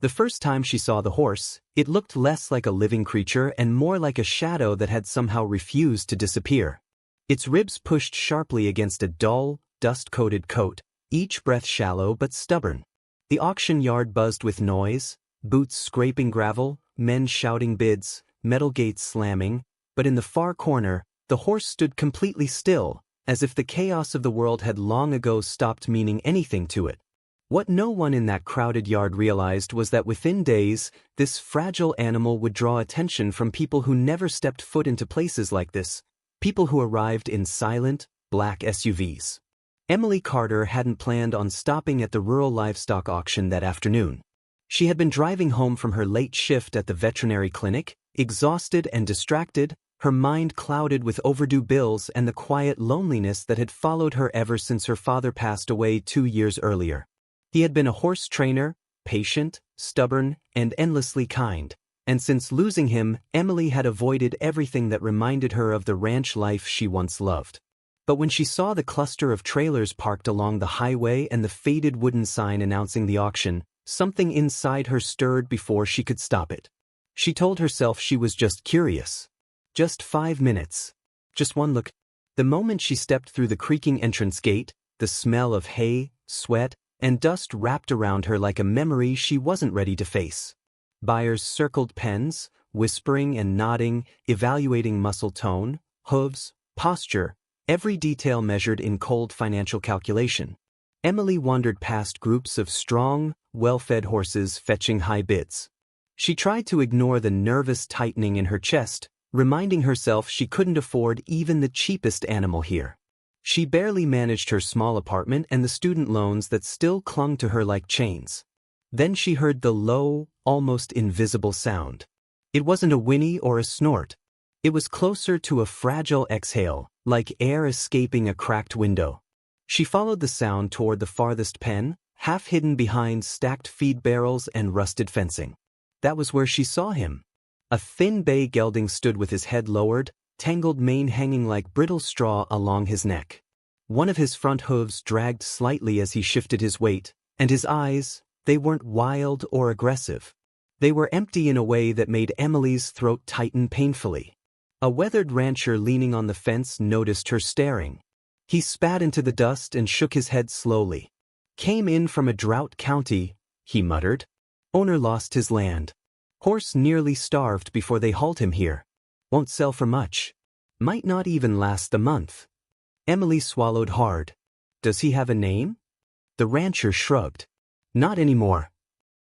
The first time she saw the horse, it looked less like a living creature and more like a shadow that had somehow refused to disappear. Its ribs pushed sharply against a dull, dust-coated coat, each breath shallow but stubborn. The auction yard buzzed with noise, boots scraping gravel, men shouting bids, metal gates slamming, but in the far corner, the horse stood completely still, as if the chaos of the world had long ago stopped meaning anything to it. What no one in that crowded yard realized was that within days, this fragile animal would draw attention from people who never stepped foot into places like this, people who arrived in silent, black SUVs. Emily Carter hadn't planned on stopping at the rural livestock auction that afternoon. She had been driving home from her late shift at the veterinary clinic, exhausted and distracted, her mind clouded with overdue bills and the quiet loneliness that had followed her ever since her father passed away 2 years earlier. He had been a horse trainer, patient, stubborn, and endlessly kind, and since losing him, Emily had avoided everything that reminded her of the ranch life she once loved. But when she saw the cluster of trailers parked along the highway and the faded wooden sign announcing the auction, something inside her stirred before she could stop it. She told herself she was just curious. Just 5 minutes. Just one look. The moment she stepped through the creaking entrance gate, the smell of hay, sweat, and dust wrapped around her like a memory she wasn't ready to face. Buyers circled pens, whispering and nodding, evaluating muscle tone, hooves, posture, every detail measured in cold financial calculation. Emily wandered past groups of strong, well-fed horses fetching high bids. She tried to ignore the nervous tightening in her chest, reminding herself she couldn't afford even the cheapest animal here. She barely managed her small apartment and the student loans that still clung to her like chains. Then she heard the low, almost invisible sound. It wasn't a whinny or a snort. It was closer to a fragile exhale, like air escaping a cracked window. She followed the sound toward the farthest pen, half hidden behind stacked feed barrels and rusted fencing. That was where she saw him. A thin bay gelding stood with his head lowered, tangled mane hanging like brittle straw along his neck. One of his front hooves dragged slightly as he shifted his weight, and his eyes, they weren't wild or aggressive. They were empty in a way that made Emily's throat tighten painfully. A weathered rancher leaning on the fence noticed her staring. He spat into the dust and shook his head slowly. "Came in from a drought county," he muttered. "Owner lost his land. Horse nearly starved before they hauled him here. Won't sell for much. Might not even last the month." Emily swallowed hard. "Does he have a name?" The rancher shrugged. "Not anymore."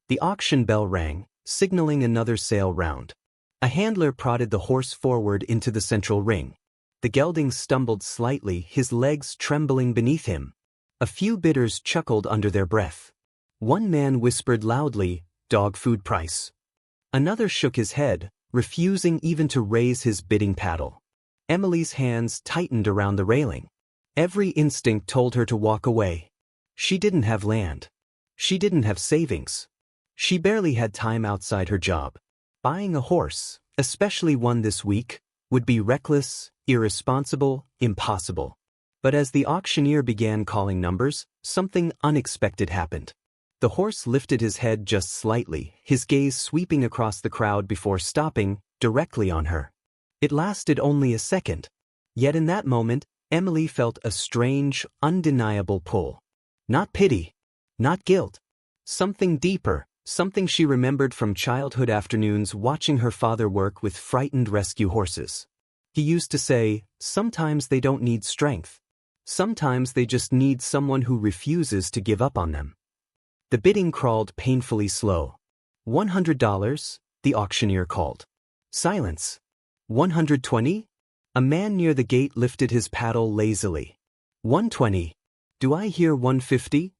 The auction bell rang, signaling another sale round. A handler prodded the horse forward into the central ring. The gelding stumbled slightly, his legs trembling beneath him. A few bidders chuckled under their breath. One man whispered loudly, "Dog food price." Another shook his head, refusing even to raise his bidding paddle. Emily's hands tightened around the railing. Every instinct told her to walk away. She didn't have land. She didn't have savings. She barely had time outside her job. Buying a horse, especially one this week, would be reckless, irresponsible, impossible. But as the auctioneer began calling numbers, something unexpected happened. The horse lifted his head just slightly, his gaze sweeping across the crowd before stopping, directly on her. It lasted only a second. Yet in that moment, Emily felt a strange, undeniable pull. Not pity. Not guilt. Something deeper, something she remembered from childhood afternoons watching her father work with frightened rescue horses. He used to say, sometimes they don't need strength. Sometimes they just need someone who refuses to give up on them. The bidding crawled painfully slow. $100, the auctioneer called. Silence. 120? A man near the gate lifted his paddle lazily. 120. Do I hear 150?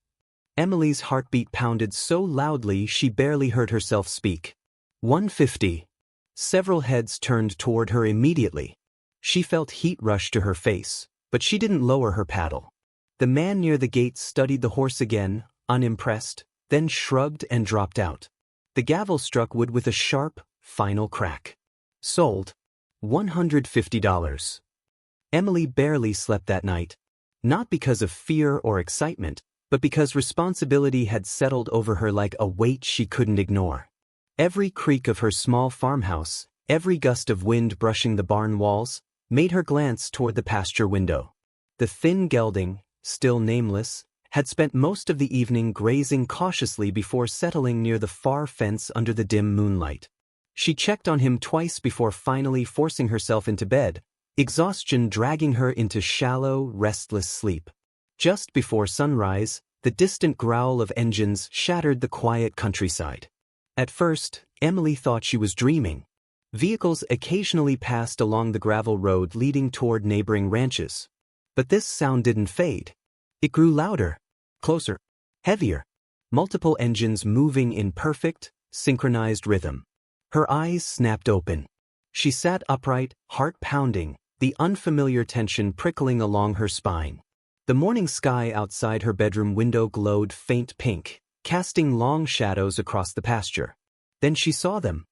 Emily's heartbeat pounded so loudly she barely heard herself speak. 150. Several heads turned toward her immediately. She felt heat rush to her face, but she didn't lower her paddle. The man near the gate studied the horse again, unimpressed, then shrugged and dropped out. The gavel struck wood with a sharp, final crack. Sold. $150. Emily barely slept that night. Not because of fear or excitement, but because responsibility had settled over her like a weight she couldn't ignore. Every creak of her small farmhouse, every gust of wind brushing the barn walls, made her glance toward the pasture window. The thin gelding, still nameless, had spent most of the evening grazing cautiously before settling near the far fence under the dim moonlight. She checked on him twice before finally forcing herself into bed, exhaustion dragging her into shallow, restless sleep. Just before sunrise, the distant growl of engines shattered the quiet countryside. At first, Emily thought she was dreaming. Vehicles occasionally passed along the gravel road leading toward neighboring ranches. But this sound didn't fade. It grew louder, closer, heavier, multiple engines moving in perfect, synchronized rhythm. Her eyes snapped open. She sat upright, heart pounding, the unfamiliar tension prickling along her spine. The morning sky outside her bedroom window glowed faint pink, casting long shadows across the pasture. Then she saw them.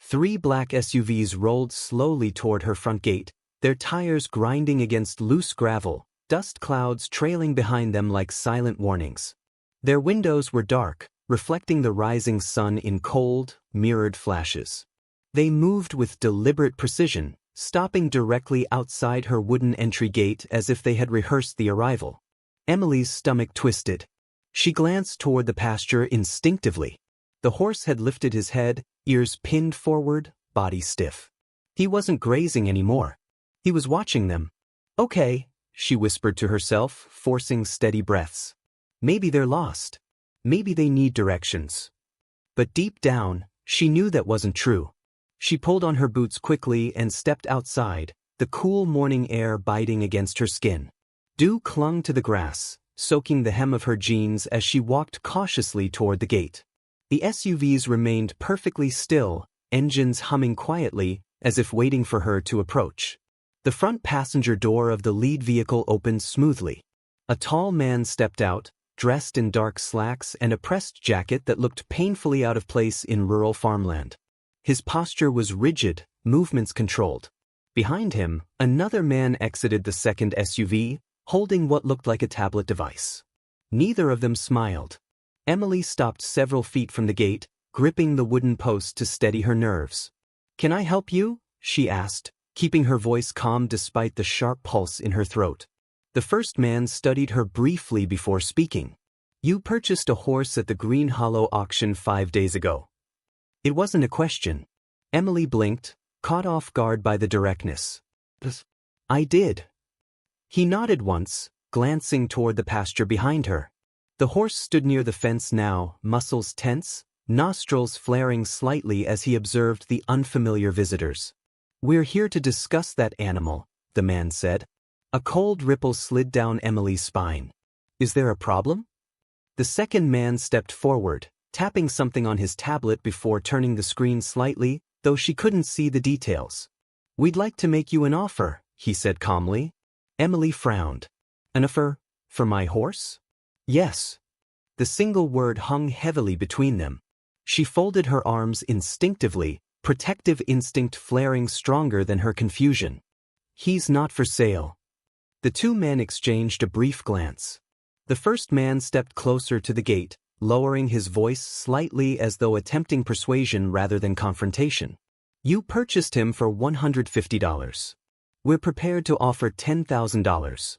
3 black SUVs rolled slowly toward her front gate, their tires grinding against loose gravel, dust clouds trailing behind them like silent warnings. Their windows were dark, reflecting the rising sun in cold, mirrored flashes. They moved with deliberate precision, stopping directly outside her wooden entry gate as if they had rehearsed the arrival. Emily's stomach twisted. She glanced toward the pasture instinctively. The horse had lifted his head, ears pinned forward, body stiff. He wasn't grazing anymore. He was watching them. Okay, she whispered to herself, forcing steady breaths. Maybe they're lost. Maybe they need directions. But deep down, she knew that wasn't true. She pulled on her boots quickly and stepped outside, the cool morning air biting against her skin. Dew clung to the grass, soaking the hem of her jeans as she walked cautiously toward the gate. The SUVs remained perfectly still, engines humming quietly, as if waiting for her to approach. The front passenger door of the lead vehicle opened smoothly. A tall man stepped out, dressed in dark slacks and a pressed jacket that looked painfully out of place in rural farmland. His posture was rigid, movements controlled. Behind him, another man exited the second SUV, holding what looked like a tablet device. Neither of them smiled. Emily stopped several feet from the gate, gripping the wooden post to steady her nerves. "Can I help you?" she asked, keeping her voice calm despite the sharp pulse in her throat. The first man studied her briefly before speaking. "You purchased a horse at the Green Hollow auction 5 days ago." It wasn't a question. Emily blinked, caught off guard by the directness. "I did." He nodded once, glancing toward the pasture behind her. The horse stood near the fence now, muscles tense, nostrils flaring slightly as he observed the unfamiliar visitors. "We're here to discuss that animal," the man said. A cold ripple slid down Emily's spine. "Is there a problem?" The second man stepped forward, tapping something on his tablet before turning the screen slightly, though she couldn't see the details. "We'd like to make you an offer," he said calmly. Emily frowned. "An offer? For my horse?" "Yes." The single word hung heavily between them. She folded her arms instinctively, protective instinct flaring stronger than her confusion. "He's not for sale." The two men exchanged a brief glance. The first man stepped closer to the gate, lowering his voice slightly as though attempting persuasion rather than confrontation. "You purchased him for $150. We're prepared to offer $10,000.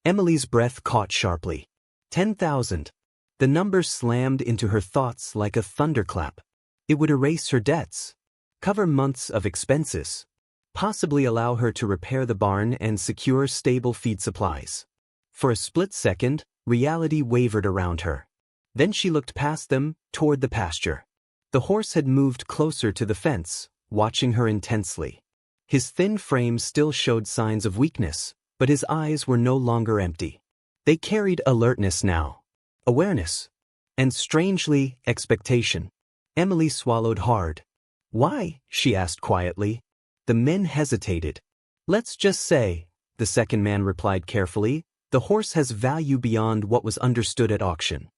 Emily's breath caught sharply. 10,000. The number slammed into her thoughts like a thunderclap. It would erase her debts, cover months of expenses, possibly allow her to repair the barn and secure stable feed supplies. For a split second, reality wavered around her. Then she looked past them, toward the pasture. The horse had moved closer to the fence, watching her intensely. His thin frame still showed signs of weakness, but his eyes were no longer empty. They carried alertness now, awareness, and strangely, expectation. Emily swallowed hard. "Why?" she asked quietly. The men hesitated. "Let's just say," the second man replied carefully, "the horse has value beyond what was understood at auction."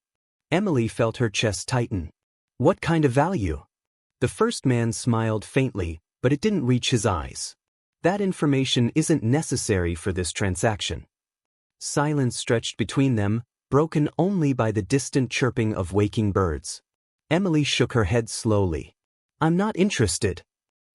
Emily felt her chest tighten. "What kind of value?" The first man smiled faintly, but it didn't reach his eyes. "That information isn't necessary for this transaction." Silence stretched between them, broken only by the distant chirping of waking birds. Emily shook her head slowly. "I'm not interested."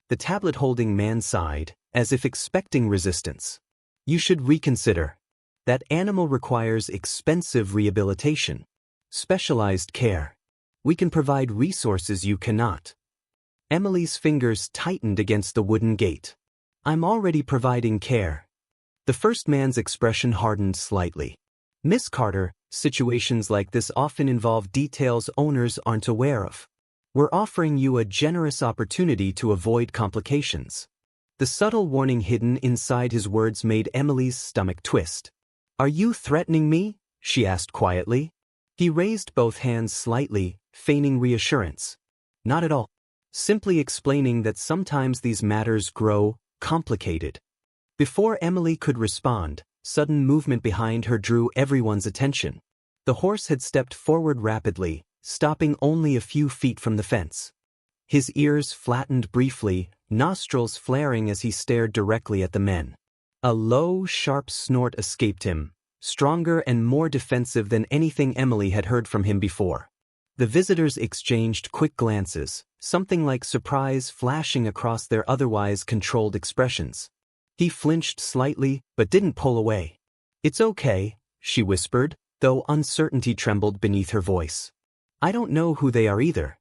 The tablet-holding man sighed, as if expecting resistance. "You should reconsider. That animal requires expensive rehabilitation, specialized care. We can provide resources you cannot." Emily's fingers tightened against the wooden gate. "I'm already providing care." The first man's expression hardened slightly. "Miss Carter, situations like this often involve details owners aren't aware of. We're offering you a generous opportunity to avoid complications." The subtle warning hidden inside his words made Emily's stomach twist. "Are you threatening me?" she asked quietly. He raised both hands slightly, feigning reassurance. "Not at all. Simply explaining that sometimes these matters grow complicated." Before Emily could respond, sudden movement behind her drew everyone's attention. The horse had stepped forward rapidly, stopping only a few feet from the fence. His ears flattened briefly, nostrils flaring as he stared directly at the men. A low, sharp snort escaped him, stronger and more defensive than anything Emily had heard from him before. The visitors exchanged quick glances, something like surprise flashing across their otherwise controlled expressions. He flinched slightly, but didn't pull away. "It's okay," she whispered, though uncertainty trembled beneath her voice. "I don't know who they are either."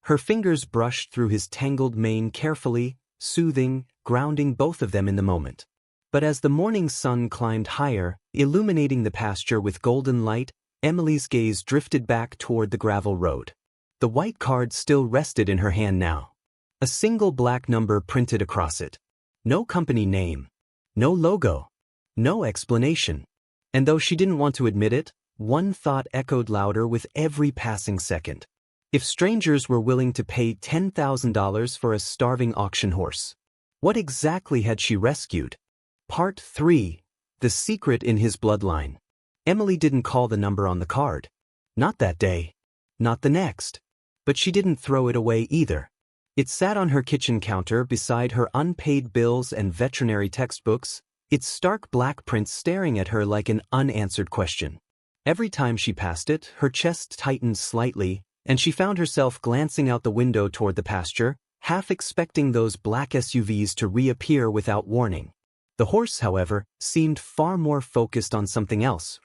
Her fingers brushed through his tangled mane carefully, soothing, grounding both of them in the moment. But as the morning sun climbed higher, illuminating the pasture with golden light, Emily's gaze drifted back toward the gravel road. The white card still rested in her hand now. A single black number printed across it. No company name. No logo. No explanation. And though she didn't want to admit it, one thought echoed louder with every passing second. If strangers were willing to pay $10,000 for a starving auction horse, what exactly had she rescued? Part 3. The Secret in His Bloodline. Emily didn't call the number on the card. Not that day. Not the next. But she didn't throw it away either. It sat on her kitchen counter beside her unpaid bills and veterinary textbooks, its stark black print staring at her like an unanswered question. Every time she passed it, her chest tightened slightly, and she found herself glancing out the window toward the pasture, half expecting those black SUVs to reappear without warning. The horse, however, seemed far more focused on something else.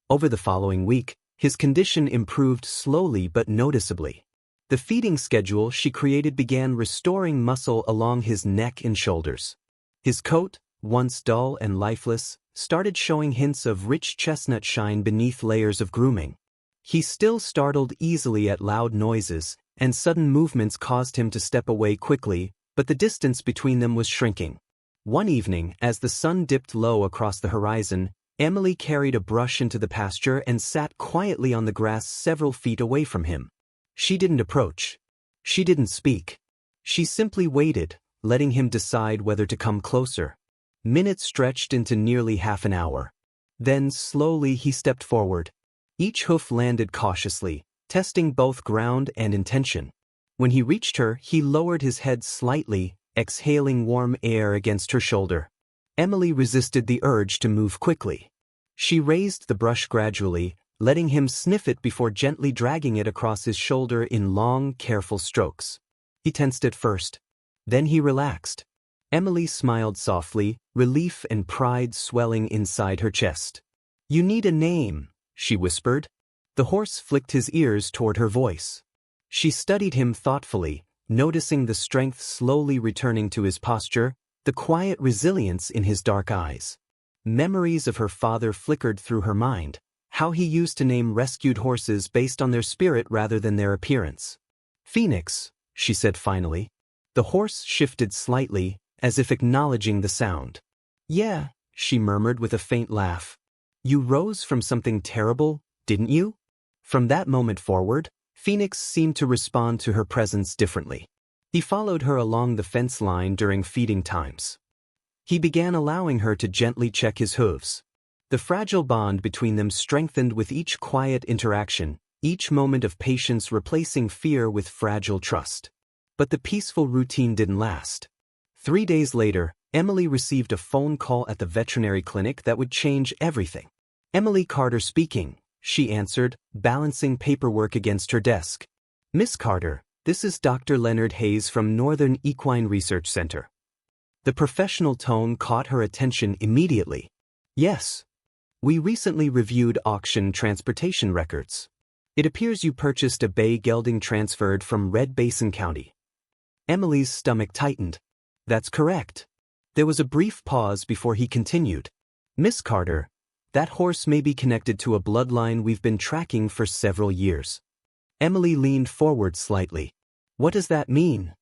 Over the following week, his condition improved slowly but noticeably. The feeding schedule she created began restoring muscle along his neck and shoulders. His coat, once dull and lifeless, started showing hints of rich chestnut shine beneath layers of grooming. He still startled easily at loud noises, and sudden movements caused him to step away quickly, but the distance between them was shrinking. One evening, as the sun dipped low across the horizon, Emily carried a brush into the pasture and sat quietly on the grass several feet away from him. She didn't approach. She didn't speak. She simply waited, letting him decide whether to come closer. Minutes stretched into nearly half an hour. Then, slowly, he stepped forward. Each hoof landed cautiously, testing both ground and intention. When he reached her, he lowered his head slightly, exhaling warm air against her shoulder. Emily resisted the urge to move quickly. She raised the brush gradually, letting him sniff it before gently dragging it across his shoulder in long, careful strokes. He tensed at first. Then he relaxed. Emily smiled softly, relief and pride swelling inside her chest. "You need a name," she whispered. The horse flicked his ears toward her voice. She studied him thoughtfully, noticing the strength slowly returning to his posture, the quiet resilience in his dark eyes. Memories of her father flickered through her mind, how he used to name rescued horses based on their spirit rather than their appearance. "Phoenix," she said finally. The horse shifted slightly, as if acknowledging the sound. "Yeah," she murmured with a faint laugh. "You rose from something terrible, didn't you?" From that moment forward, Phoenix seemed to respond to her presence differently. He followed her along the fence line during feeding times. He began allowing her to gently check his hooves. The fragile bond between them strengthened with each quiet interaction, each moment of patience replacing fear with fragile trust. But the peaceful routine didn't last. 3 days later, Emily received a phone call at the veterinary clinic that would change everything. "Emily Carter speaking," she answered, balancing paperwork against her desk. Miss Carter, this is Dr. Leonard Hayes from Northern Equine Research Center. The professional tone caught her attention immediately. Yes. We recently reviewed auction transportation records. It appears you purchased a bay gelding transferred from Red Basin County. Emily's stomach tightened. That's correct. There was a brief pause before he continued. Miss Carter, that horse may be connected to a bloodline we've been tracking for several years. Emily leaned forward slightly. What does that mean?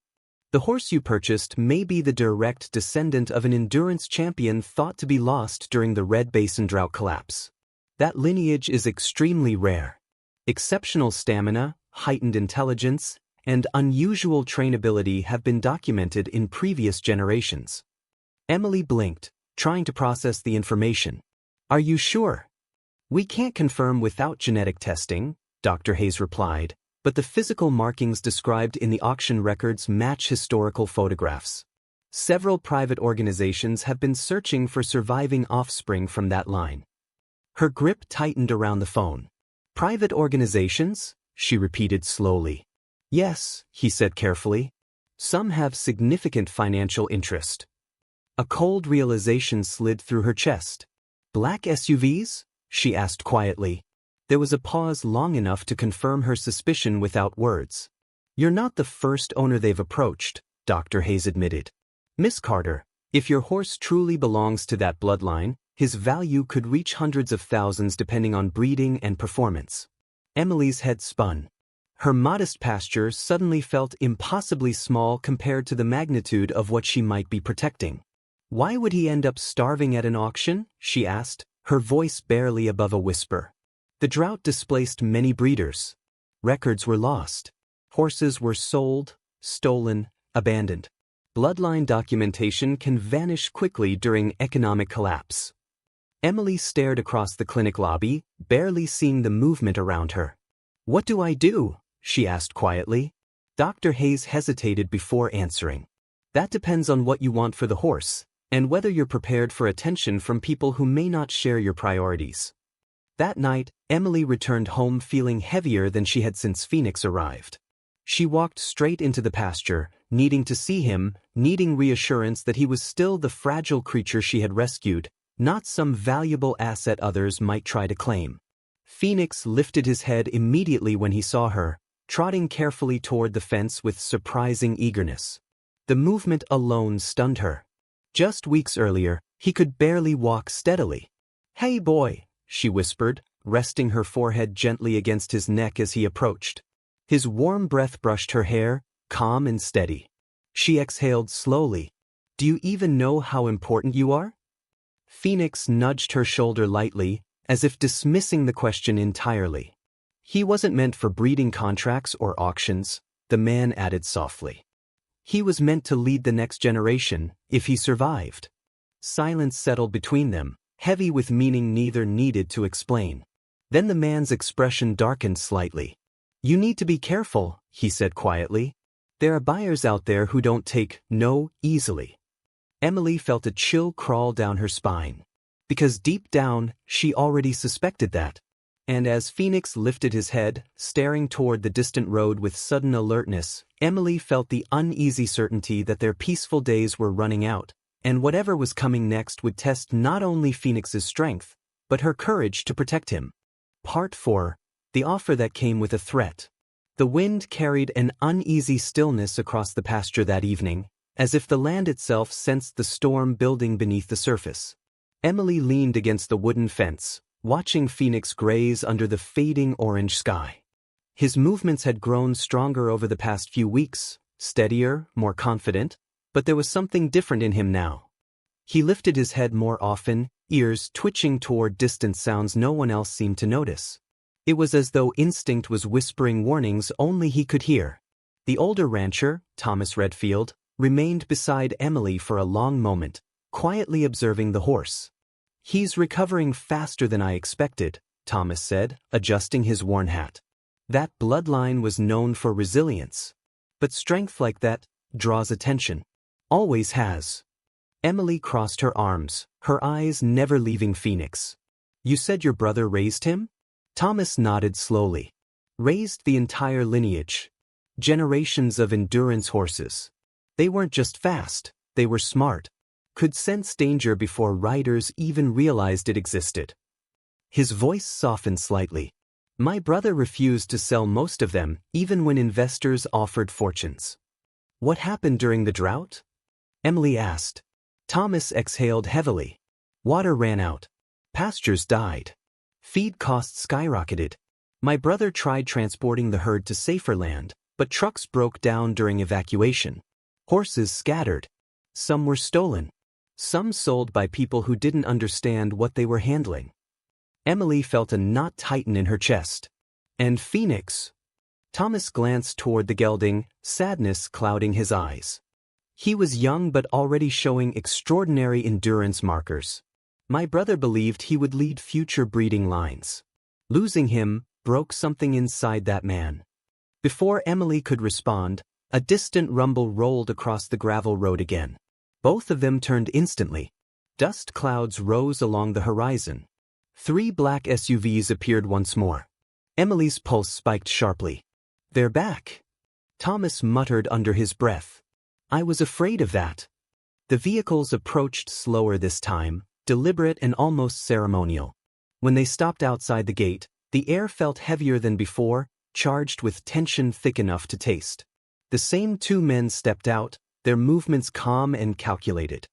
The horse you purchased may be the direct descendant of an endurance champion thought to be lost during the Red Basin drought collapse. That lineage is extremely rare. Exceptional stamina, heightened intelligence, and unusual trainability have been documented in previous generations. Emily blinked, trying to process the information. Are you sure? We can't confirm without genetic testing, Dr. Hayes replied, but the physical markings described in the auction records match historical photographs. Several private organizations have been searching for surviving offspring from that line. Her grip tightened around the phone. Private organizations? She repeated slowly. Yes, he said carefully. Some have significant financial interest. A cold realization slid through her chest. Black SUVs? She asked quietly. There was a pause long enough to confirm her suspicion without words. You're not the first owner they've approached, Dr. Hayes admitted. Miss Carter, if your horse truly belongs to that bloodline, his value could reach hundreds of thousands depending on breeding and performance. Emily's head spun. Her modest pasture suddenly felt impossibly small compared to the magnitude of what she might be protecting. Why would he end up starving at an auction? She asked, her voice barely above a whisper. The drought displaced many breeders. Records were lost. Horses were sold, stolen, abandoned. Bloodline documentation can vanish quickly during economic collapse. Emily stared across the clinic lobby, barely seeing the movement around her. What do I do? She asked quietly. Dr. Hayes hesitated before answering. That depends on what you want for the horse, and whether you're prepared for attention from people who may not share your priorities. That night, Emily returned home feeling heavier than she had since Phoenix arrived. She walked straight into the pasture, needing to see him, needing reassurance that he was still the fragile creature she had rescued, not some valuable asset others might try to claim. Phoenix lifted his head immediately when he saw her, trotting carefully toward the fence with surprising eagerness. The movement alone stunned her. Just weeks earlier, he could barely walk steadily. Hey boy, she whispered, resting her forehead gently against his neck as he approached. His warm breath brushed her hair, calm and steady. She exhaled slowly. Do you even know how important you are? Phoenix nudged her shoulder lightly, as if dismissing the question entirely. He wasn't meant for breeding contracts or auctions, the man added softly. He was meant to lead the next generation, if he survived. Silence settled between them, heavy with meaning neither needed to explain. Then the man's expression darkened slightly. You need to be careful, he said quietly. There are buyers out there who don't take no easily. Emily felt a chill crawl down her spine. Because deep down, she already suspected that. And as Phoenix lifted his head, staring toward the distant road with sudden alertness, Emily felt the uneasy certainty that their peaceful days were running out, and whatever was coming next would test not only Phoenix's strength, but her courage to protect him. Part 4. The offer that came with a threat. The wind carried an uneasy stillness across the pasture that evening, as if the land itself sensed the storm building beneath the surface. Emily leaned against the wooden fence, watching Phoenix graze under the fading orange sky. His movements had grown stronger over the past few weeks, steadier, more confident, but there was something different in him now. He lifted his head more often, ears twitching toward distant sounds no one else seemed to notice. It was as though instinct was whispering warnings only he could hear. The older rancher, Thomas Redfield, remained beside Emily for a long moment, quietly observing the horse. He's recovering faster than I expected, Thomas said, adjusting his worn hat. That bloodline was known for resilience. But strength like that draws attention. Always has. Emily crossed her arms, her eyes never leaving Phoenix. You said your brother raised him? Thomas nodded slowly. Raised the entire lineage. Generations of endurance horses. They weren't just fast, they were smart. Could sense danger before riders even realized it existed. His voice softened slightly. My brother refused to sell most of them, even when investors offered fortunes. What happened during the drought? Emily asked. Thomas exhaled heavily. Water ran out. Pastures died. Feed costs skyrocketed. My brother tried transporting the herd to safer land, but trucks broke down during evacuation. Horses scattered. Some were stolen. Some sold by people who didn't understand what they were handling. Emily felt a knot tighten in her chest. And Phoenix? Thomas glanced toward the gelding, sadness clouding his eyes. He was young but already showing extraordinary endurance markers. My brother believed he would lead future breeding lines. Losing him broke something inside that man. Before Emily could respond, a distant rumble rolled across the gravel road again. Both of them turned instantly. Dust clouds rose along the horizon. 3 black SUVs appeared once more. Emily's pulse spiked sharply. They're back. Thomas muttered under his breath. I was afraid of that. The vehicles approached slower this time, deliberate and almost ceremonial. When they stopped outside the gate, the air felt heavier than before, charged with tension thick enough to taste. The same 2 men stepped out, their movements calm and calculated.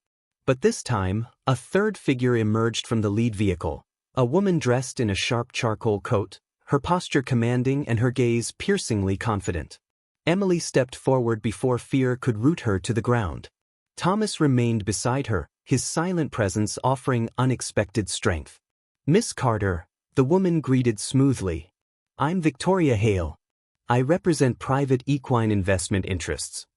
But this time, a third figure emerged from the lead vehicle. A woman dressed in a sharp charcoal coat, her posture commanding and her gaze piercingly confident. Emily stepped forward before fear could root her to the ground. Thomas remained beside her, his silent presence offering unexpected strength. Miss Carter, the woman greeted smoothly. I'm Victoria Hale. I represent private equine investment interests.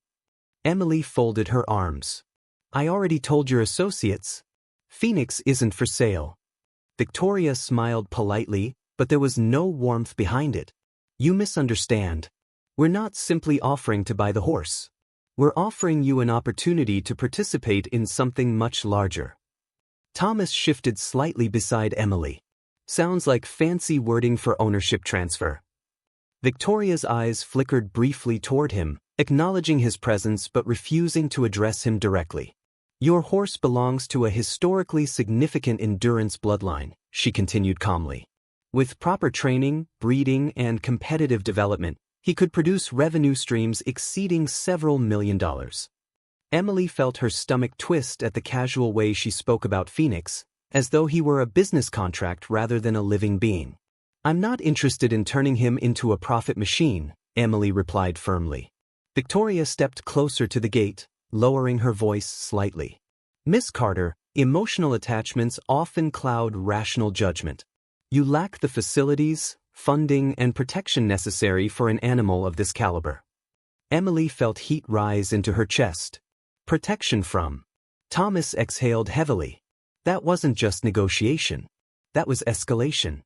Emily folded her arms. I already told your associates. Phoenix isn't for sale. Victoria smiled politely, but there was no warmth behind it. You misunderstand. We're not simply offering to buy the horse. We're offering you an opportunity to participate in something much larger. Thomas shifted slightly beside Emily. Sounds like fancy wording for ownership transfer. Victoria's eyes flickered briefly toward him, acknowledging his presence but refusing to address him directly. Your horse belongs to a historically significant endurance bloodline, she continued calmly. With proper training, breeding, and competitive development, he could produce revenue streams exceeding several $1 million. Emily felt her stomach twist at the casual way she spoke about Phoenix, as though he were a business contract rather than a living being. I'm not interested in turning him into a profit machine, Emily replied firmly. Victoria stepped closer to the gate, lowering her voice slightly. Miss Carter, emotional attachments often cloud rational judgment. You lack the facilities, funding, and protection necessary for an animal of this caliber. Emily felt heat rise into her chest. Protection from. Thomas exhaled heavily. That wasn't just negotiation. That was escalation.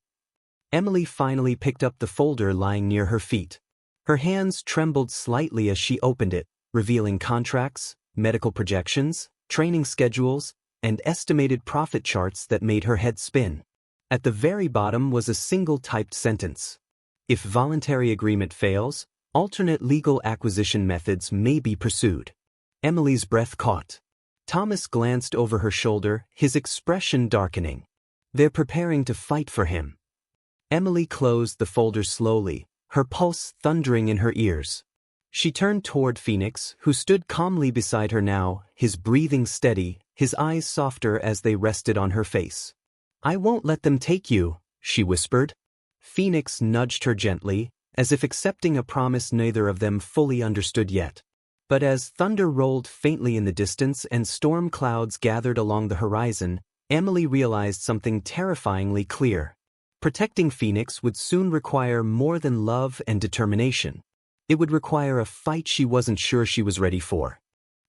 Emily finally picked up the folder lying near her feet. Her hands trembled slightly as she opened it, revealing contracts, medical projections, training schedules, and estimated profit charts that made her head spin. At the very bottom was a single typed sentence. If voluntary agreement fails, alternate legal acquisition methods may be pursued. Emily's breath caught. Thomas glanced over her shoulder, his expression darkening. They're preparing to fight for him. Emily closed the folder slowly, her pulse thundering in her ears. She turned toward Phoenix, who stood calmly beside her now, his breathing steady, his eyes softer as they rested on her face. I won't let them take you, she whispered. Phoenix nudged her gently, as if accepting a promise neither of them fully understood yet. But as thunder rolled faintly in the distance and storm clouds gathered along the horizon, Emily realized something terrifyingly clear. Protecting Phoenix would soon require more than love and determination. It would require a fight she wasn't sure she was ready for.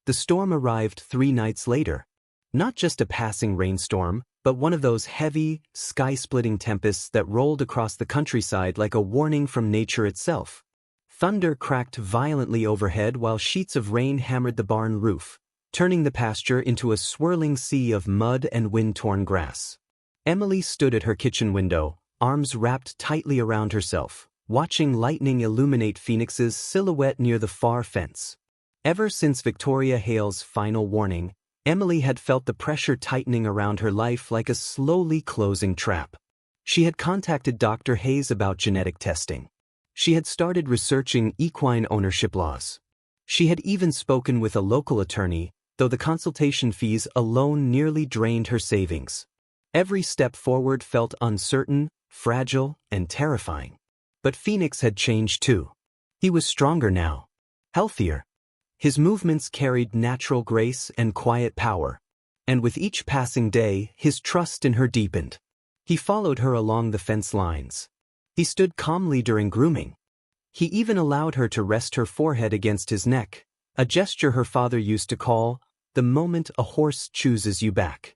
The storm arrived 3 nights later. Not just a passing rainstorm, but one of those heavy, sky-splitting tempests that rolled across the countryside like a warning from nature itself. Thunder cracked violently overhead while sheets of rain hammered the barn roof, turning the pasture into a swirling sea of mud and wind-torn grass. Emily stood at her kitchen window, arms wrapped tightly around herself, watching lightning illuminate Phoenix's silhouette near the far fence. Ever since Victoria Hale's final warning, Emily had felt the pressure tightening around her life like a slowly closing trap. She had contacted Dr. Hayes about genetic testing. She had started researching equine ownership laws. She had even spoken with a local attorney, though the consultation fees alone nearly drained her savings. Every step forward felt uncertain, fragile, and terrifying. But Phoenix had changed too. He was stronger now. Healthier. His movements carried natural grace and quiet power. And with each passing day, his trust in her deepened. He followed her along the fence lines. He stood calmly during grooming. He even allowed her to rest her forehead against his neck, a gesture her father used to call, "the moment a horse chooses you back."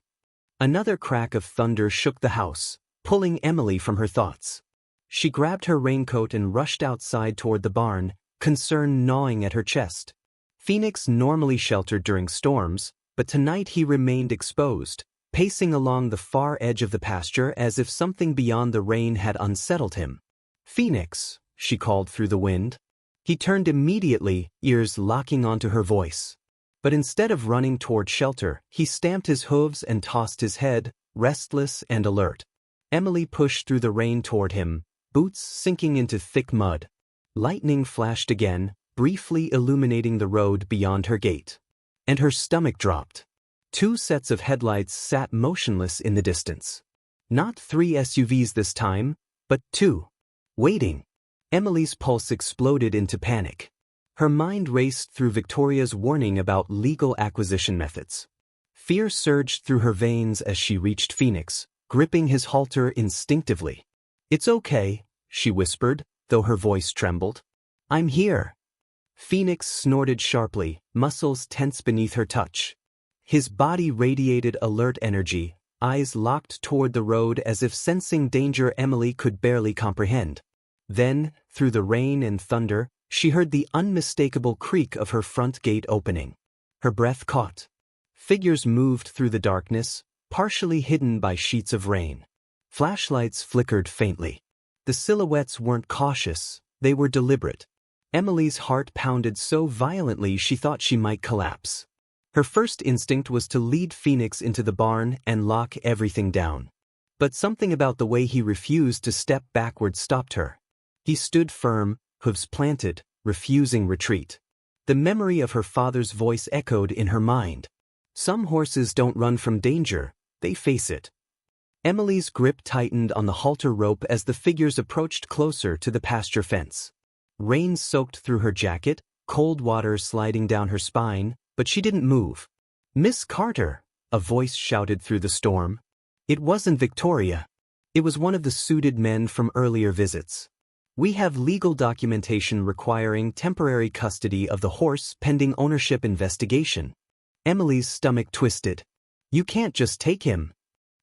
Another crack of thunder shook the house, pulling Emily from her thoughts. She grabbed her raincoat and rushed outside toward the barn, concern gnawing at her chest. Phoenix normally sheltered during storms, but tonight he remained exposed, pacing along the far edge of the pasture as if something beyond the rain had unsettled him. "Phoenix," she called through the wind. He turned immediately, ears locking onto her voice. But instead of running toward shelter, he stamped his hooves and tossed his head, restless and alert. Emily pushed through the rain toward him, boots sinking into thick mud. Lightning flashed again, briefly illuminating the road beyond her gate. And her stomach dropped. 2 sets of headlights sat motionless in the distance. Not 3 SUVs this time, but 2. Waiting. Emily's pulse exploded into panic. Her mind raced through Victoria's warning about legal acquisition methods. Fear surged through her veins as she reached Phoenix, gripping his halter instinctively. "It's okay," she whispered, though her voice trembled. "I'm here." Phoenix snorted sharply, muscles tense beneath her touch. His body radiated alert energy, eyes locked toward the road as if sensing danger Emily could barely comprehend. Then, through the rain and thunder, she heard the unmistakable creak of her front gate opening. Her breath caught. Figures moved through the darkness, partially hidden by sheets of rain. Flashlights flickered faintly. The silhouettes weren't cautious, they were deliberate. Emily's heart pounded so violently she thought she might collapse. Her first instinct was to lead Phoenix into the barn and lock everything down. But something about the way he refused to step backward stopped her. He stood firm, hooves planted, refusing retreat. The memory of her father's voice echoed in her mind. "Some horses don't run from danger, they face it." Emily's grip tightened on the halter rope as the figures approached closer to the pasture fence. Rain soaked through her jacket, cold water sliding down her spine, but she didn't move. "Miss Carter," a voice shouted through the storm. It wasn't Victoria. It was one of the suited men from earlier visits. "We have legal documentation requiring temporary custody of the horse pending ownership investigation." Emily's stomach twisted. "You can't just take him."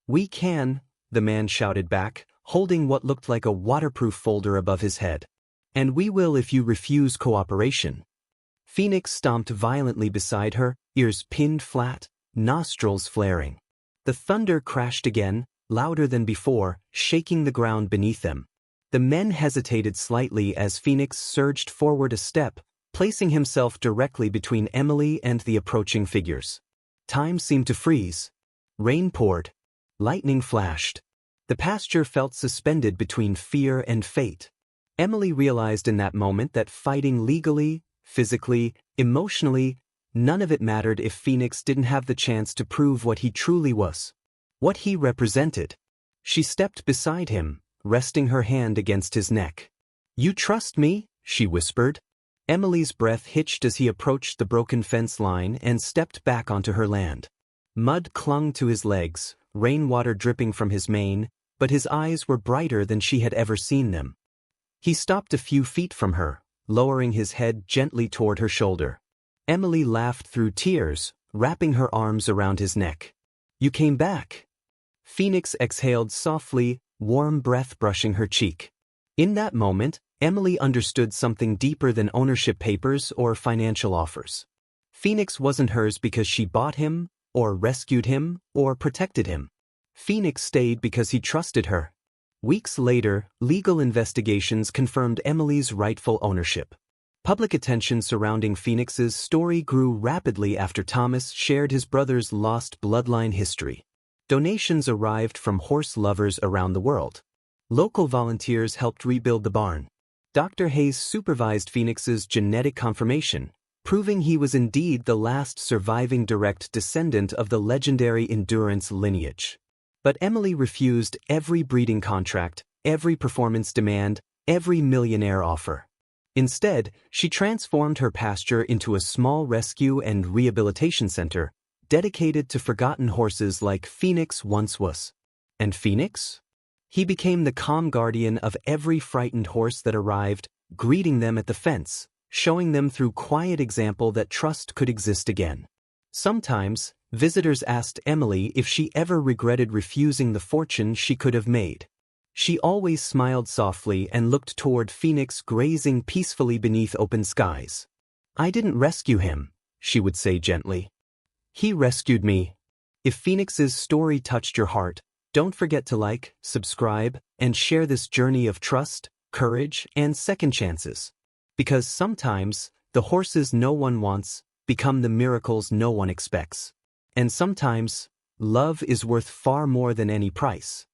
"We can," the man shouted back, holding what looked like a waterproof folder above his head. "And we will if you refuse cooperation." Phoenix stomped violently beside her, ears pinned flat, nostrils flaring. The thunder crashed again, louder than before, shaking the ground beneath them. The men hesitated slightly as Phoenix surged forward a step, placing himself directly between Emily and the approaching figures. Time seemed to freeze. Rain poured. Lightning flashed. The pasture felt suspended between fear and fate. Emily realized in that moment that fighting legally, physically, emotionally, none of it mattered if Phoenix didn't have the chance to prove what he truly was. What he represented. She stepped beside him, resting her hand against his neck. "You trust me?" she whispered. Emily's breath hitched as he approached the broken fence line and stepped back onto her land. Mud clung to his legs, rainwater dripping from his mane, but his eyes were brighter than she had ever seen them. He stopped a few feet from her, lowering his head gently toward her shoulder. Emily laughed through tears, wrapping her arms around his neck. "You came back." Phoenix exhaled softly, warm breath brushing her cheek. In that moment, Emily understood something deeper than ownership papers or financial offers. Phoenix wasn't hers because she bought him, or rescued him, or protected him. Phoenix stayed because he trusted her. Weeks later, legal investigations confirmed Emily's rightful ownership. Public attention surrounding Phoenix's story grew rapidly after Thomas shared his brother's lost bloodline history. Donations arrived from horse lovers around the world. Local volunteers helped rebuild the barn. Dr. Hayes supervised Phoenix's genetic confirmation, proving he was indeed the last surviving direct descendant of the legendary endurance lineage. But Emily refused every breeding contract, every performance demand, every millionaire offer. Instead, she transformed her pasture into a small rescue and rehabilitation center, dedicated to forgotten horses like Phoenix once was. And Phoenix? He became the calm guardian of every frightened horse that arrived, greeting them at the fence, showing them through quiet example that trust could exist again. Sometimes, visitors asked Emily if she ever regretted refusing the fortune she could have made. She always smiled softly and looked toward Phoenix grazing peacefully beneath open skies. "I didn't rescue him," she would say gently. "He rescued me." If Phoenix's story touched your heart, don't forget to like, subscribe, and share this journey of trust, courage, and second chances. Because sometimes, the horses no one wants become the miracles no one expects. And sometimes, love is worth far more than any price.